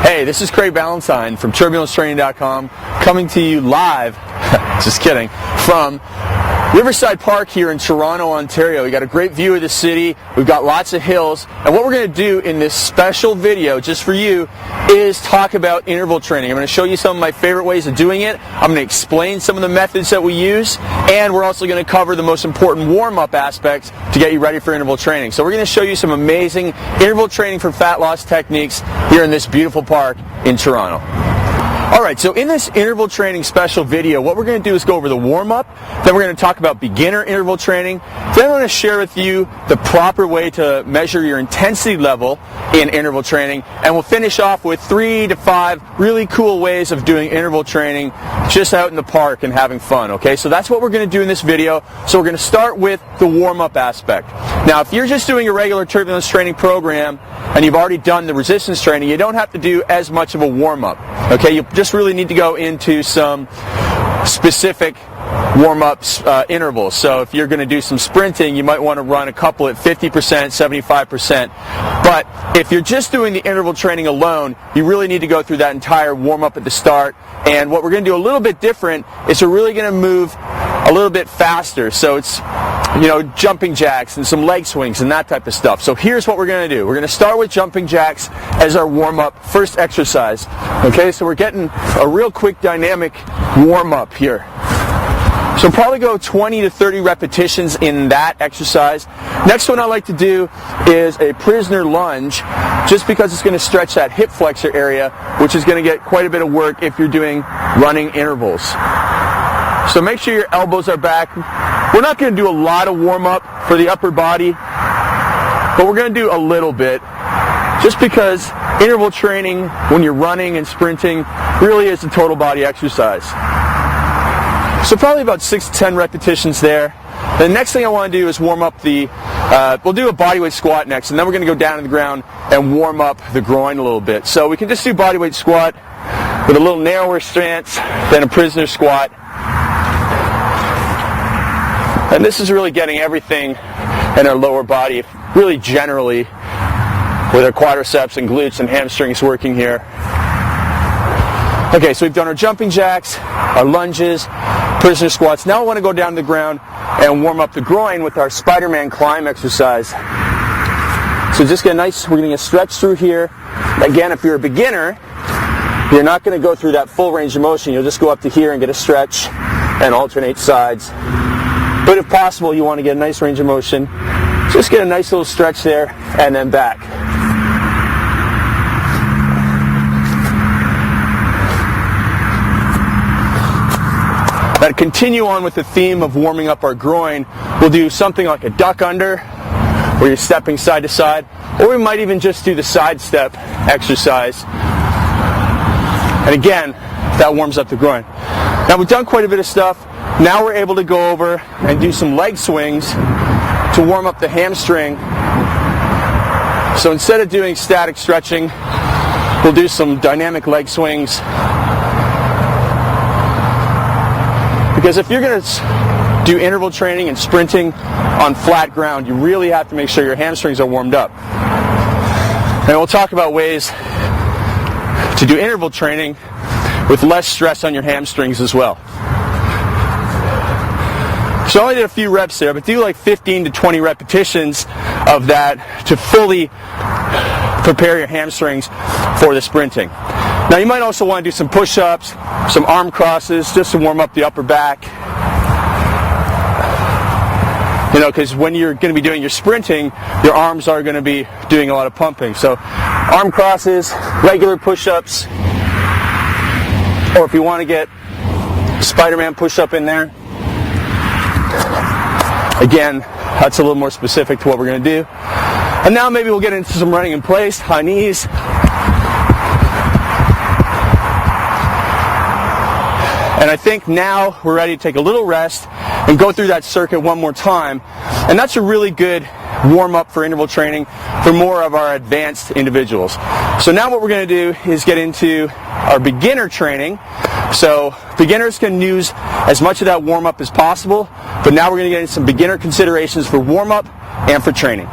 Hey, this is Craig Ballantyne from TurbulenceTraining.com coming to you live, just kidding, from Riverside Park here in Toronto, Ontario. We got a great view of the city, we've got lots of hills, and what we're going to do in this special video just for you is talk about interval training. I'm going to show you some of my favorite ways of doing it. I'm going to explain some of the methods that we use, and we're also going to cover the most important warm-up aspects to get you ready for interval training. So we're going to show you some amazing interval training for fat loss techniques here in this beautiful park in Toronto. Alright, so in this interval training special video, what we're going to do is go over the warm-up, then we're going to talk about beginner interval training, then I'm going to share with you the proper way to measure your intensity level in interval training, and we'll finish off with 3 to 5 really cool ways of doing interval training just out in the park and having fun, okay? So that's what we're going to do in this video. So we're going to start with the warm-up aspect. Now, if you're just doing a regular turbulence training program and you've already done the resistance training, you don't have to do as much of a warm-up, okay? You just really need to go into some specific warm-ups intervals. So if you're going to do some sprinting, you might want to run a couple at 50%, 75%. But if you're just doing the interval training alone, you really need to go through that entire warm-up at the start. And what we're going to do a little bit different is we're really going to move a little bit faster. So it's, jumping jacks and some leg swings and that type of stuff. So here's what we're going to do. We're going to start with jumping jacks as our warm-up first exercise. Okay, so we're getting a real quick dynamic warm-up here. So probably go 20 to 30 repetitions in that exercise. Next one I like to do is a prisoner lunge, just because it's going to stretch that hip flexor area, which is going to get quite a bit of work if you're doing running intervals. So make sure your elbows are back. We're not going to do a lot of warm-up for the upper body, but we're going to do a little bit, just because interval training when you're running and sprinting really is a total body exercise. So probably about 6 to 10 repetitions there. The next thing I want to do is warm up we'll do a bodyweight squat next, and then we're going to go down to the ground and warm up the groin a little bit. So we can just do bodyweight squat with a little narrower stance than a prisoner squat. And this is really getting everything in our lower body, really generally, with our quadriceps and glutes and hamstrings working here. Okay, so we've done our jumping jacks, our lunges, prisoner squats. Now I want to go down to the ground and warm up the groin with our Spider-Man climb exercise. So just get we're going to get stretched through here. Again, if you're a beginner, you're not going to go through that full range of motion. You'll just go up to here and get a stretch and alternate sides. But if possible, you want to get a nice range of motion. Just get a nice little stretch there and then back. Now to continue on with the theme of warming up our groin, we'll do something like a duck under, where you're stepping side to side, or we might even just do the side step exercise. And again, that warms up the groin. Now we've done quite a bit of stuff. Now we're able to go over and do some leg swings to warm up the hamstring. So instead of doing static stretching, we'll do some dynamic leg swings. Because if you're going to do interval training and sprinting on flat ground, you really have to make sure your hamstrings are warmed up. And we'll talk about ways to do interval training with less stress on your hamstrings as well. So I only did a few reps there, but do like 15 to 20 repetitions of that to fully prepare your hamstrings for the sprinting. Now you might also want to do some push-ups, some arm crosses, just to warm up the upper back. Because when you're going to be doing your sprinting, your arms are going to be doing a lot of pumping. So arm crosses, regular push-ups, or if you want to get Spider-Man push-up in there, again, that's a little more specific to what we're going to do. And now maybe we'll get into some running in place, high knees. And I think now we're ready to take a little rest and go through that circuit one more time. And that's a really good warm-up for interval training for more of our advanced individuals. So now what we're going to do is get into our beginner training. So beginners can use as much of that warm-up as possible, but now we're going to get into some beginner considerations for warm-up and for training.